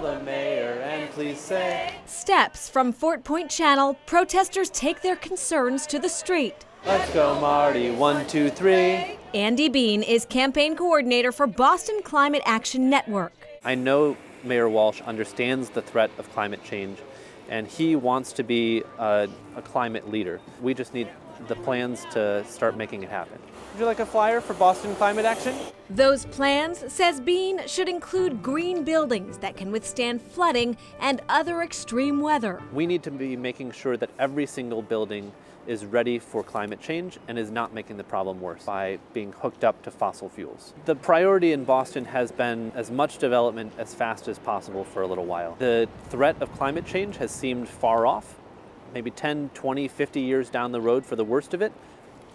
the mayor and please say. Steps from Fort Point Channel, protesters take their concerns to the street. Let's go, Marty, 1, 2, 3. Andy Bean is campaign coordinator for Boston Climate Action Network. I know Mayor Walsh understands the threat of climate change, and he wants to be a climate leader. We just need the plans to start making it happen. Would you like a flyer for Boston Climate Action? Those plans, says Bean, should include green buildings that can withstand flooding and other extreme weather. We need to be making sure that every single building is ready for climate change and is not making the problem worse by being hooked up to fossil fuels. The priority in Boston has been as much development as fast as possible for a little while. The threat of climate change has seemed far off, maybe 10, 20, 50 years down the road for the worst of it.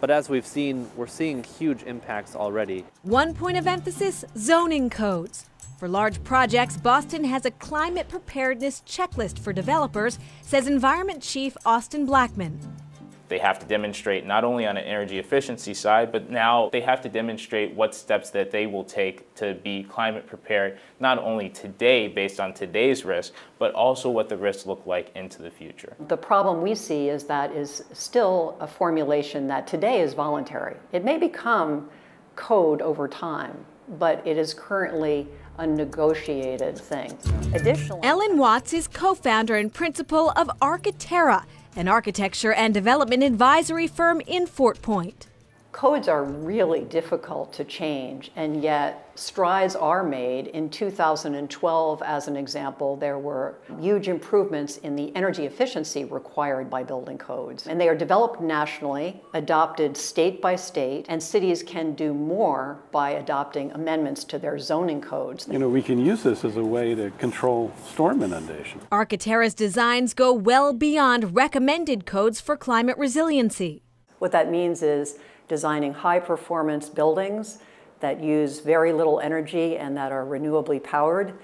But as we've seen, we're seeing huge impacts already. One point of emphasis, zoning codes. For large projects, Boston has a climate preparedness checklist for developers, says Environment Chief Austin Blackman. They have to demonstrate not only on an energy efficiency side, but now they have to demonstrate what steps that they will take to be climate prepared, not only today based on today's risk, but also what the risks look like into the future. The problem we see is that is still a formulation that today is voluntary. It may become code over time, but it is currently a negotiated thing. Additionally, Ellen Watts is co-founder and principal of Architerra, an architecture and development advisory firm in Fort Point. codes are really difficult to change, and yet strides are made. In 2012, as an example, there were huge improvements in the energy efficiency required by building codes. And they are developed nationally, adopted state by state, and cities can do more by adopting amendments to their zoning codes. You know, we can use this as a way to control storm inundation. Architerra's designs go well beyond recommended codes for climate resiliency. What that means is designing high-performance buildings that use very little energy and that are renewably powered,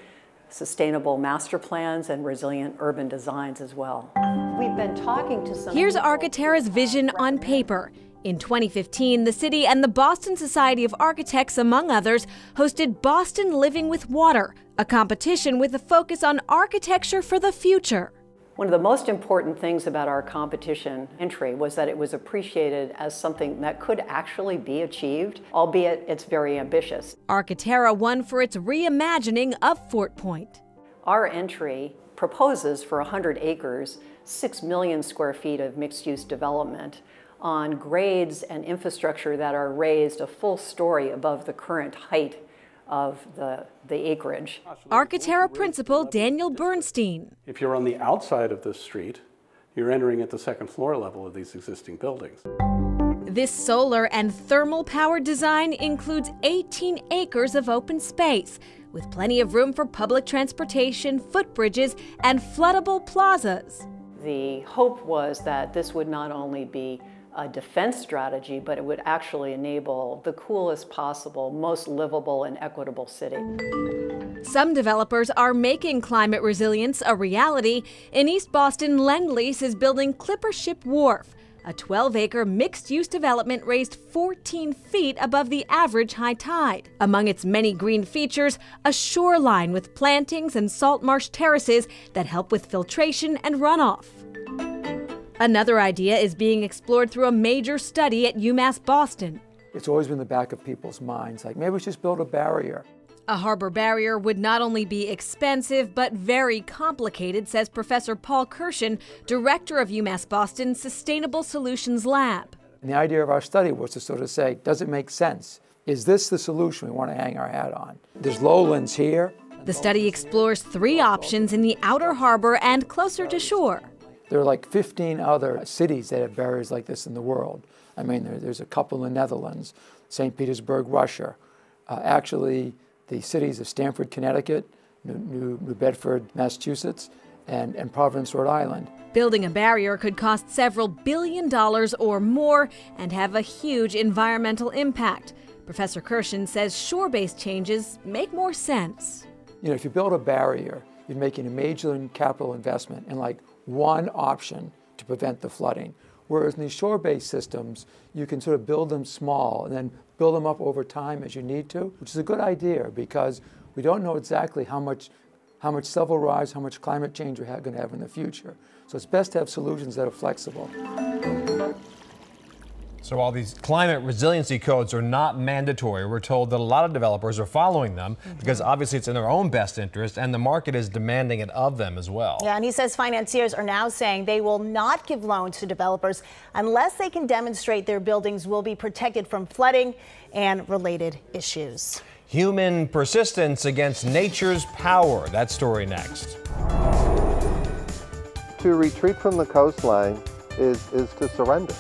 sustainable master plans, and resilient urban designs as well. We've been talking to some... Here's Architerra's vision on paper. In 2015, the city and the Boston Society of Architects, among others, hosted Boston Living with Water, a competition with a focus on architecture for the future. One of the most important things about our competition entry was that it was appreciated as something that could actually be achieved, albeit it's very ambitious. Architerra won for its reimagining of Fort Point. Our entry proposes for 100 acres, 6 million square feet of mixed-use development on grades and infrastructure that are raised a full story above the current height of the acreage. Architerra principal Daniel Bernstein. If you're on the outside of this street, you're entering at the second floor level of these existing buildings. This solar and thermal powered design includes 18 acres of open space, with plenty of room for public transportation, footbridges, and floodable plazas. The hope was that this would not only be a defense strategy, but it would actually enable the coolest possible, most livable and equitable city. Some developers are making climate resilience a reality. In East Boston, Lend-Lease is building Clipper Ship Wharf, a 12-acre mixed-use development raised 14 feet above the average high tide. Among its many green features, a shoreline with plantings and salt marsh terraces that help with filtration and runoff. Another idea is being explored through a major study at UMass Boston. It's always been in the back of people's minds, like maybe we should just build a barrier. A harbor barrier would not only be expensive, but very complicated, says Professor Paul Kirshen, director of UMass Boston's Sustainable Solutions Lab. And the idea of our study was to sort of say, does it make sense? Is this the solution we want to hang our hat on? There's lowlands here. The study explores 3 options in the outer harbor and closer to shore. There are like 15 other cities that have barriers like this in the world. I mean, there's a couple in the Netherlands, St. Petersburg, Russia. Actually, the cities of Stamford, Connecticut, New Bedford, Massachusetts, and Providence, Rhode Island. Building a barrier could cost several $1 billion or more and have a huge environmental impact. Professor Kirshen says shore-based changes make more sense. You know, if you build a barrier, you're making a major capital investment in like one option to prevent the flooding. Whereas in these shore-based systems, you can sort of build them small and then build them up over time as you need to, which is a good idea because we don't know exactly how how much sea level rise, how much climate change we're going to have in the future. So it's best to have solutions that are flexible. So while these climate resiliency codes are not mandatory, we're told that a lot of developers are following them because obviously it's in their own best interest and the market is demanding it of them as well. Yeah, and he says financiers are now saying they will not give loans to developers unless they can demonstrate their buildings will be protected from flooding and related issues. Human persistence against nature's power. That story next. To retreat from the coastline is to surrender.